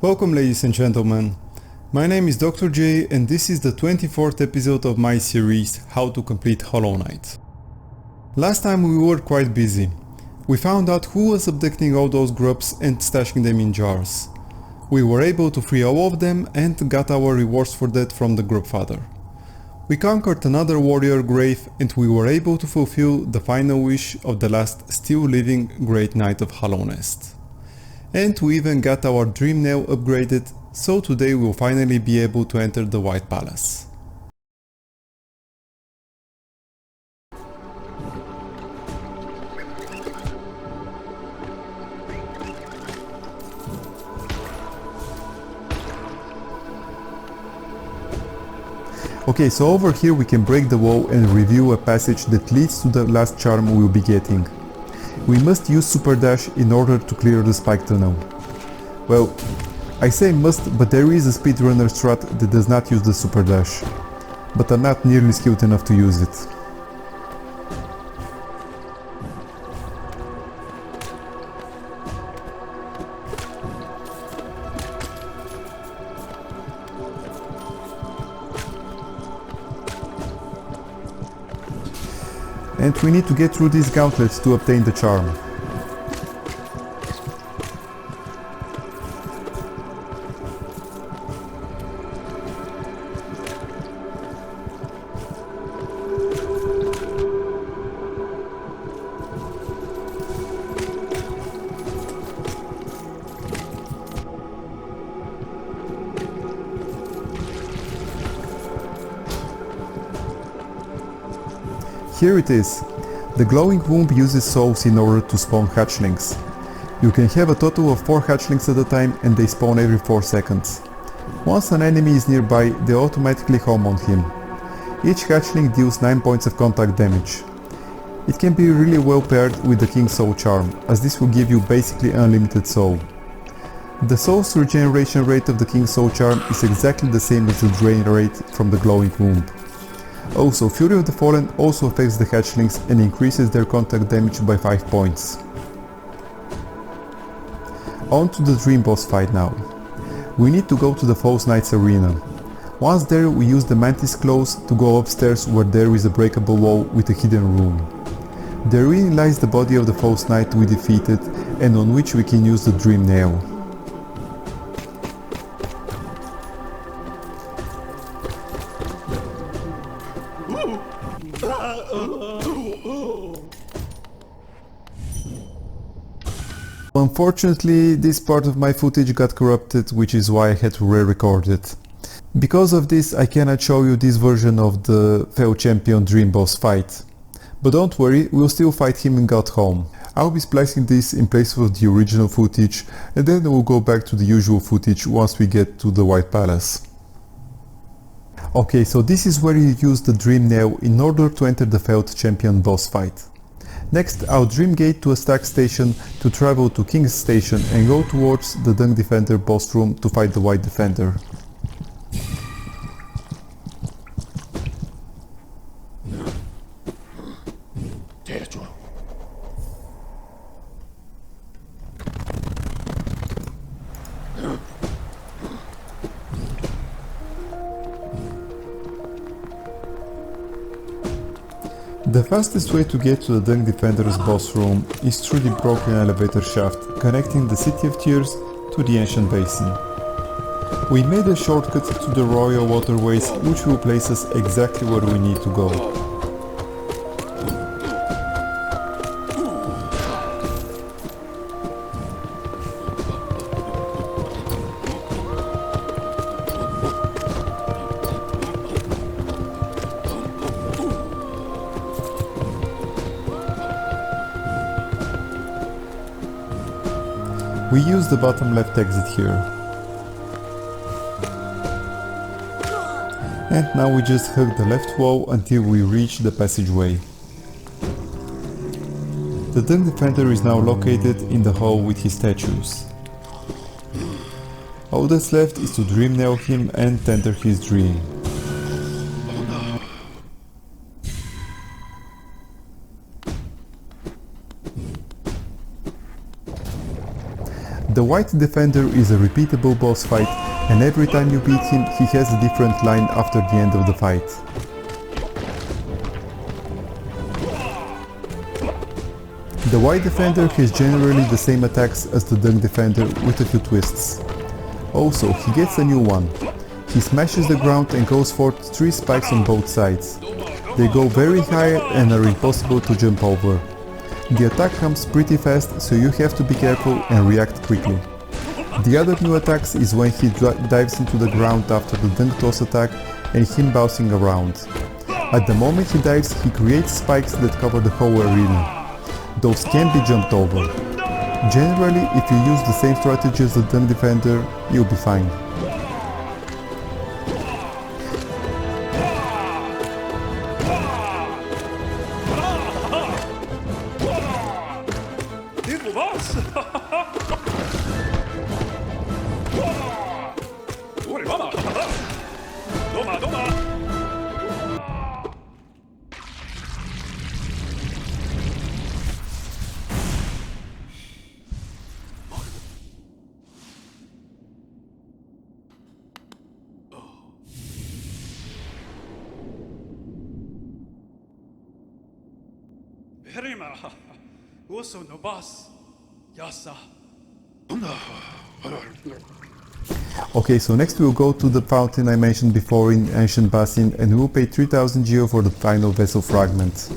Welcome ladies and gentlemen, my name is dr.J and this is the 24th episode of my series How to Complete Hollow Knight. Last time we were quite busy. We found out who was abducting all those grubs and stashing them in jars. We were able to free all of them and got our rewards for that from the grub father. We conquered another warrior grave and we were able to fulfill the final wish of the last still living great knight of Hallownest. And we even got our dream nail upgraded, so today we'll finally be able to enter the White Palace. Okay, so over here we can break the wall and review a passage that leads to the last charm we'll be getting. We must use super dash in order to clear the spike tunnel. Well, I say must, but there is a speedrunner strat that does not use the super dash, but I'm not nearly skilled enough to use it. And we need to get through these gauntlets to obtain the charm. Here it is. The glowing womb uses souls in order to spawn hatchlings. You can have a total of 4 hatchlings at a time and they spawn every 4 seconds. Once an enemy is nearby, they automatically home on him. Each hatchling deals 9 points of contact damage. It can be really well paired with the King's Soul charm, as this will give you basically unlimited soul. The soul's regeneration rate of the King's Soul charm is exactly the same as the drain rate from the glowing womb. Also, Fury of the Fallen also affects the hatchlings and increases their contact damage by 5 points. On to the dream boss fight now. We need to go to the False Knight's arena. Once there, we use the Mantis Claws to go upstairs where there is a breakable wall with a hidden room. Therein lies the body of the False Knight we defeated and on which we can use the Dream Nail. Unfortunately, this part of my footage got corrupted, which is why I had to re-record it. Because of this, I cannot show you this version of the Fel Champion Dream Boss fight. But don't worry, we'll still fight him in God Home. I'll be splicing this in place of the original footage, and then we'll go back to the usual footage once we get to the White Palace. Okay, so this is where you use the Dream Nail in order to enter the Fel Champion boss fight. Next, I'll dream gate to a stack station to travel to King's Station and go towards the Dung Defender boss room to fight the White Defender. The fastest way to get to the Dung Defender's boss room is through the broken elevator shaft connecting the City of Tears to the Ancient Basin. We made a shortcut to the Royal Waterways, which will place us exactly where we need to go. We use the bottom left exit here. And now we just hug the left wall until we reach the passageway. The Dung Defender is now located in the hall with his statues. All that's left is to dream nail him and tender his dream. The White Defender is a repeatable boss fight, and every time you beat him, he has a different line after the end of the fight. The White Defender has generally the same attacks as the Dark Defender with a few twists. Also, he gets a new one. He smashes the ground and goes for 3 spikes on both sides. They go very high and are impossible to jump over. The attack comes pretty fast, so you have to be careful and react quickly. The other new attacks is when he dives into the ground after the dunk toss attack and him bouncing around. At the moment he dives, he creates spikes that cover the whole arena. Those can be jumped over. Generally, if you use the same strategy as the Dunk Defender, you'll be fine. Okay, so next we'll go to the fountain I mentioned before in Ancient Basin, and we'll pay 3000 geo for the final vessel fragment.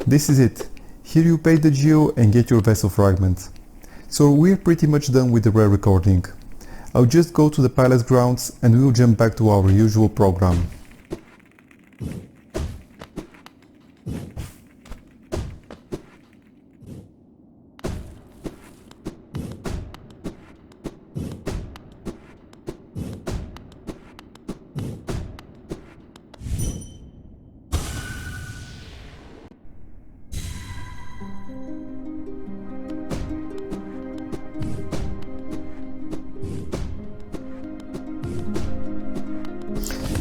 This is it. Here you pay the geo and get your vessel fragment. So we're pretty much done with the rare recording. I'll just go to the palace grounds and we'll jump back to our usual program.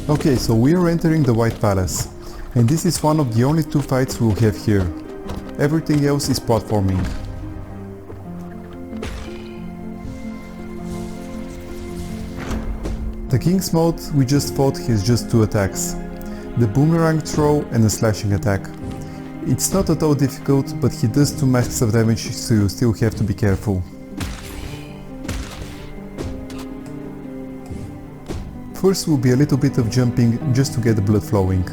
Okay, so we are entering the White Palace, and this is one of the only 2 fights we'll have here. Everything else is platforming. The King's mode we just fought has just 2 attacks. The boomerang throw and a slashing attack. It's not at all difficult, but he does 2 masks of damage, so you still have to be careful. First will be a little bit of jumping just to get the blood flowing.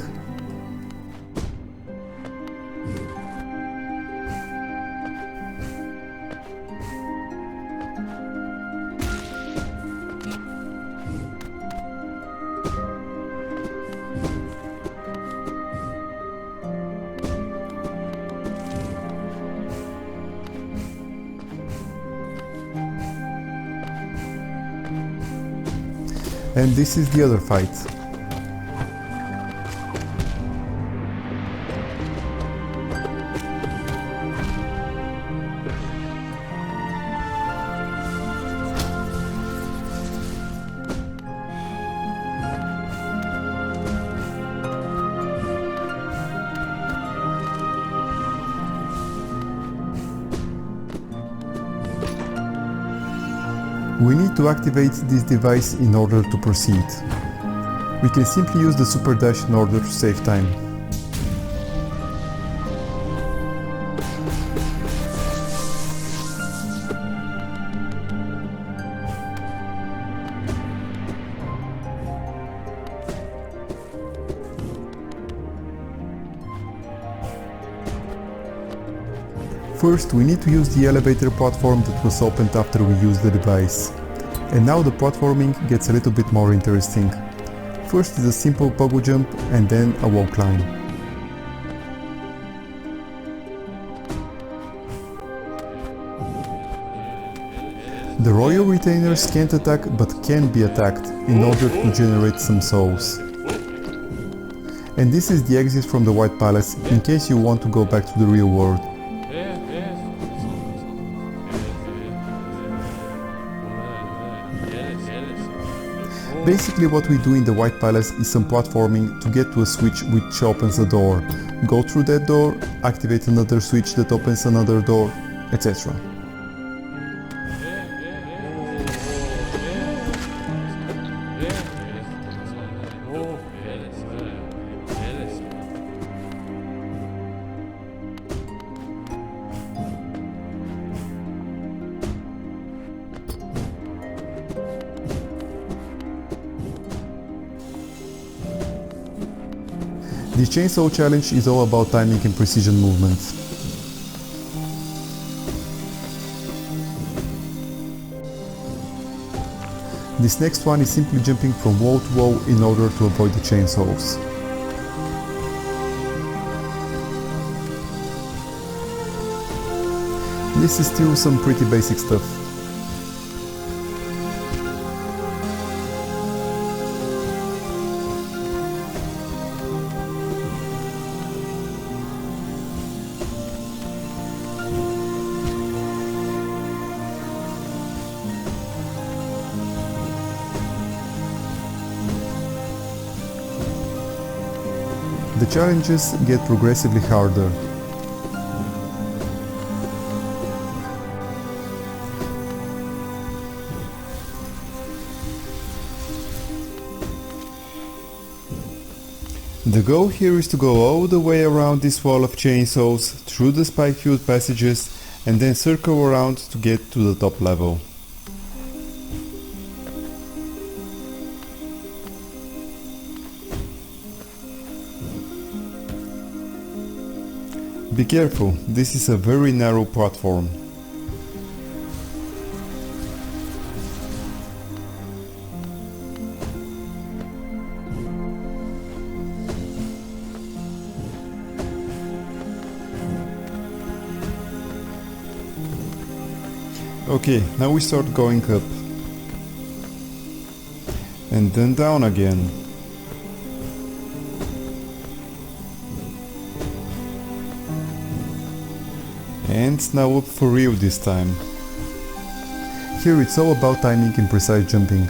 And this is the other fight. We need to activate this device in order to proceed. We can simply use the super dash in order to save time. First, we need to use the elevator platform that was opened after we used the device. And now the platforming gets a little bit more interesting. First is a simple pogo jump and then a wall climb. The royal retainers can't attack but can be attacked in order to generate some souls. And this is the exit from the White Palace in case you want to go back to the real world. Basically what we do in the White Palace is some platforming to get to a switch which opens a door. Go through that door, activate another switch that opens another door, etc. The chainsaw challenge is all about timing and precision movement. This next one is simply jumping from wall to wall in order to avoid the chainsaws. This is still some pretty basic stuff. The challenges get progressively harder. The goal here is to go all the way around this wall of chainsaws, through the spike-filled passages, and then circle around to get to the top level. Be careful, this is a very narrow platform. Okay, now we start going up. And then down again. And now up for real this time. Here it's all about timing and precise jumping.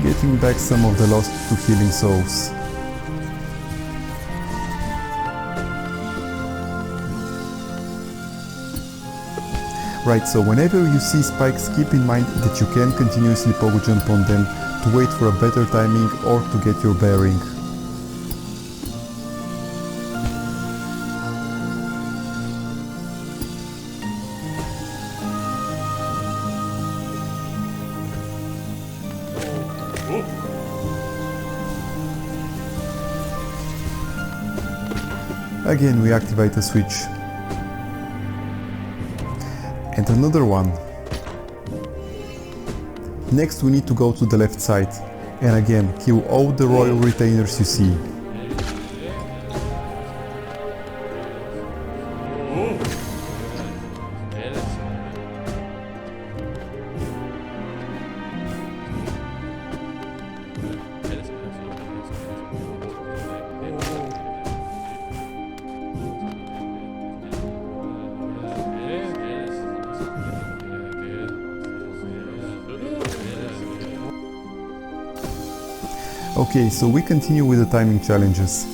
Getting back some of the lost to healing souls. Right, so whenever you see spikes, keep in mind that you can continuously pogo jump on them to wait for a better timing or to get your bearing. Again we activate a switch. And another one. Next we need to go to the left side and again kill all the royal retainers you see. Okay, so we continue with the timing challenges.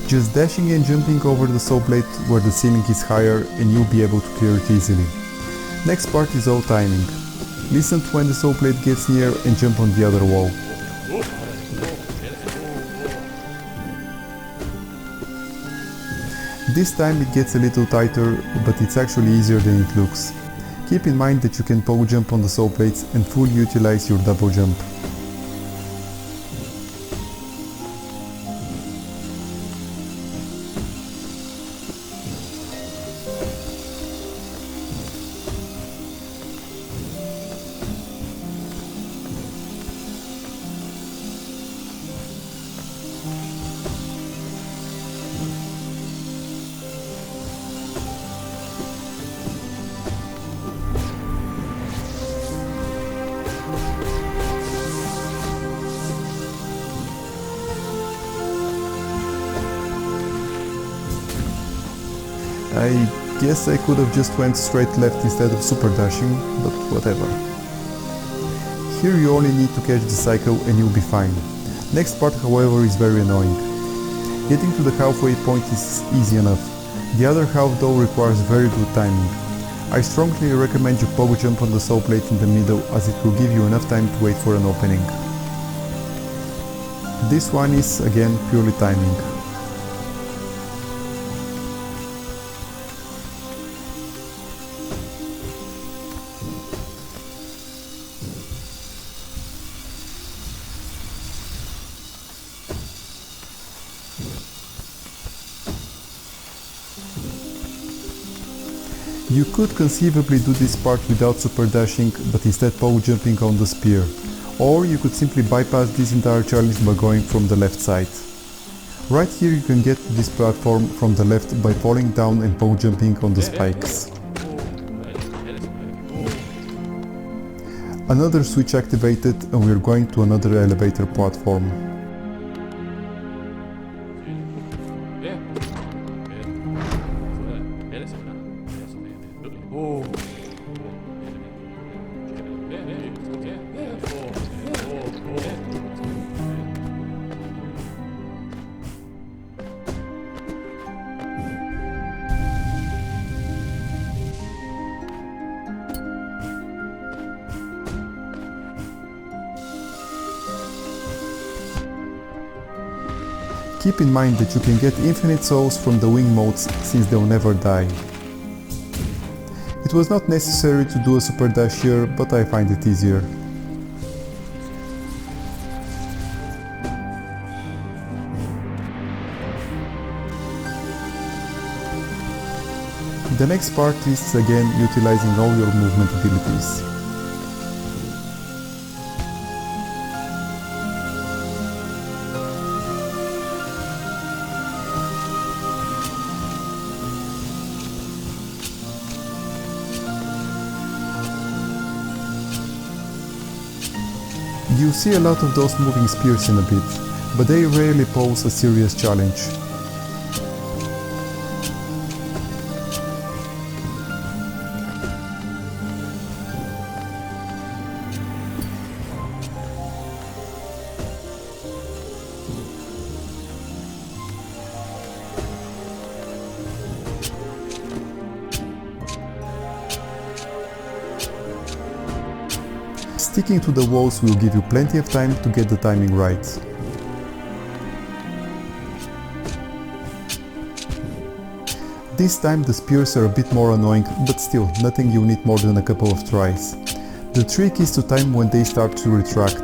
Just dashing and jumping over the saw blade where the ceiling is higher and you'll be able to clear it easily. Next part is all timing. Listen to when the saw blade gets near and jump on the other wall. This time it gets a little tighter, but it's actually easier than it looks. Keep in mind that you can pogo jump on the saw plates and fully utilize your double jump. I guess I could have just went straight left instead of super dashing, but whatever. Here you only need to catch the cycle and you'll be fine. Next part, however, is very annoying. Getting to the halfway point is easy enough. The other half though requires very good timing. I strongly recommend you pogo jump on the saw plate in the middle, as it will give you enough time to wait for an opening. This one is again purely timing. You could conceivably do this part without super dashing, but instead pogo jumping on the spear. Or you could simply bypass this entire challenge by going from the left side. Right here you can get to this platform from the left by falling down and pogo jumping on the spikes. Another switch activated and we're going to another elevator platform. Keep in mind that you can get infinite souls from the wing modes, since they'll never die. It was not necessary to do a super dash here, but I find it easier. The next part is again utilizing all your movement abilities. You see a lot of those moving spears in a bit, but they rarely pose a serious challenge. Sticking to the walls will give you plenty of time to get the timing right. This time the spears are a bit more annoying, but still nothing you need more than a couple of tries. The trick is to time when they start to retract.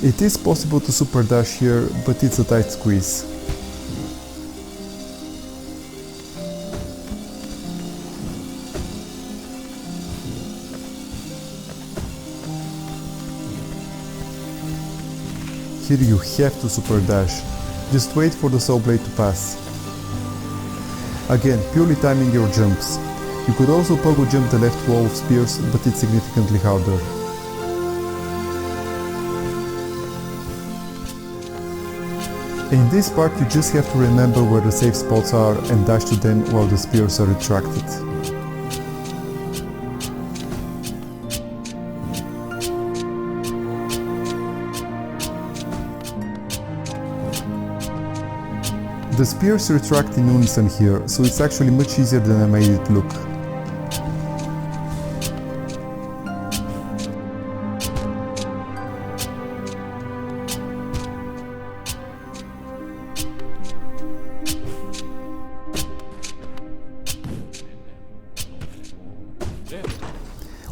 It is possible to super dash here, but it's a tight squeeze. Here you have to super dash. Just wait for the saw blade to pass. Again, purely timing your jumps. You could also pogo jump the left wall of spears, but it's significantly harder. In this part you just have to remember where the safe spots are and dash to them while the spears are retracted. The spears retract in unison here, so it's actually much easier than I made it look.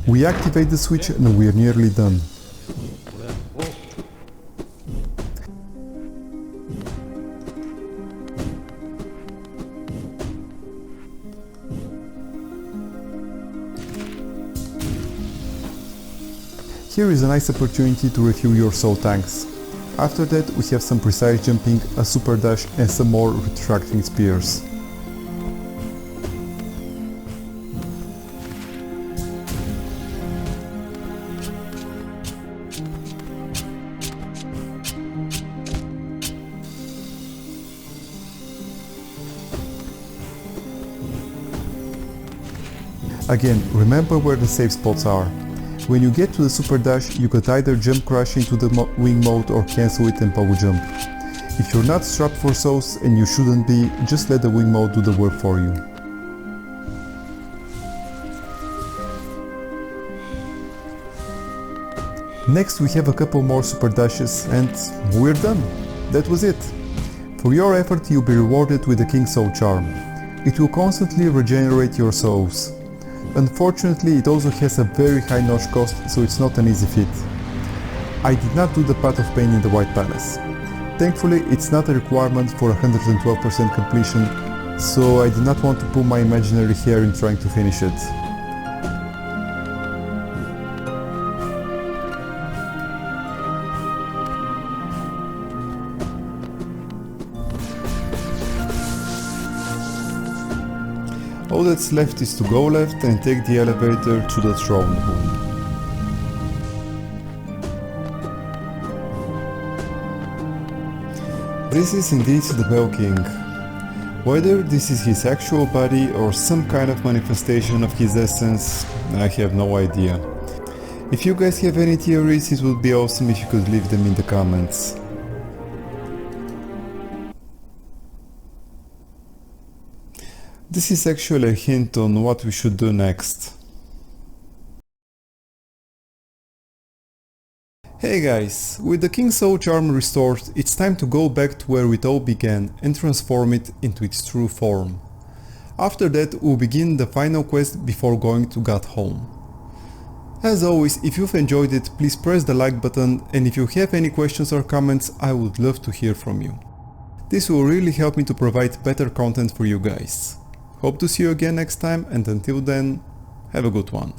We activate the switch and we are nearly done. Here is a nice opportunity to refuel your soul tanks. After that we have some precise jumping, a super dash and some more retracting spears. Again, remember where the safe spots are. When you get to the super dash, you could either jump crash into the wing mode or cancel it and pogo jump. If you're not strapped for souls, and you shouldn't be, just let the wing mode do the work for you. Next we have a couple more super dashes and we're done. That was it. For your effort you'll be rewarded with the King Soul Charm. It will constantly regenerate your souls. Unfortunately, it also has a very high notch cost, so it's not an easy feat. I did not do the Path of Pain in the White Palace. Thankfully, it's not a requirement for 112% completion, so I did not want to pull my imaginary hair in trying to finish it. All that's left is to go left and take the elevator to the throne room. This is indeed the Bell King. Whether this is his actual body or some kind of manifestation of his essence, I have no idea. If you guys have any theories, it would be awesome if you could leave them in the comments. This is actually a hint on what we should do next. Hey guys, with the King Soul Charm restored, it's time to go back to where it all began and transform it into its true form. After that we'll begin the final quest before going to God home. As always, if you've enjoyed it, please press the like button, and if you have any questions or comments, I would love to hear from you. This will really help me to provide better content for you guys. Hope to see you again next time, and until then, have a good one.